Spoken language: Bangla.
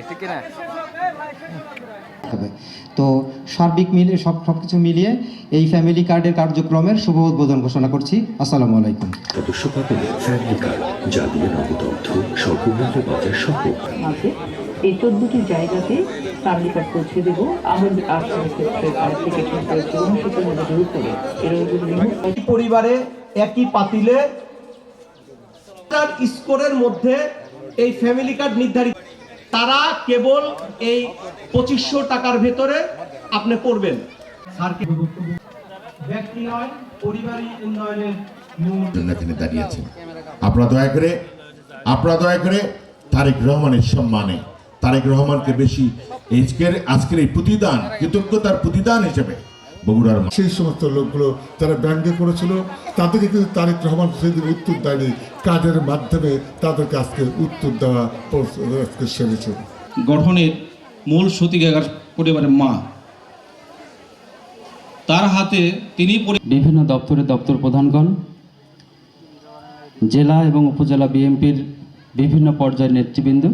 ঠিক না? তো সার্বিক মিলিয়ে সবকিছু মিলিয়ে এই ফ্যামিলি কার্ডের কার্যক্রমের শুভ উদ্বোধন ঘোষণা করছি। আসসালামু আলাইকুম। সদস্য পাবেন ফ্যামিলি কার্ড, যা দিয়ে নগদ অর্থ স্বল্পমূল্যে বাজার সহ এই 14টি জায়গাতে ফ্যামিলি কার্ড পৌঁছে দেবো। আমাদের আর্থিক ক্ষেত্রে অ্যাপ্লিকেশন করেছে 69 মধ্যে উপরে পরিবারে একই পাতিলে স্কোরের মধ্যে এই ফ্যামিলি কার্ড নির্ধারিত, তারা কেবল এই 2500 টাকার ভেতরে আপনি পড়বেন। ব্যক্তি নয়, পরিবারই উন্নয়নের জন্য এখানে দাঁড়িয়েছেন। আপনারা দয়া করে তারেক রহমানের সম্মানে তারেক রহমানকে বেশি আজকের এই প্রতিদান, কৃতজ্ঞতার প্রতিদান হিসেবে বগুড়ার সেই সমস্ত লোকগুলো যারা ব্যঙ্গ করেছিল তাদেরকে কিন্তু তারেক রহমান সেদিন উত্তর দেয়নি, কাজের মাধ্যমে তাদেরকে আজকে উত্তর দেওয়া সেরেছে। গঠনের মূল সূতিকাগার পরিবারের মা, তার হাতে তিনি বিভিন্ন দপ্তরের দপ্তর প্রধানগণ, জেলা এবং উপজেলা বিএনপির বিভিন্ন পর্যায়ের নেতৃবৃন্দ,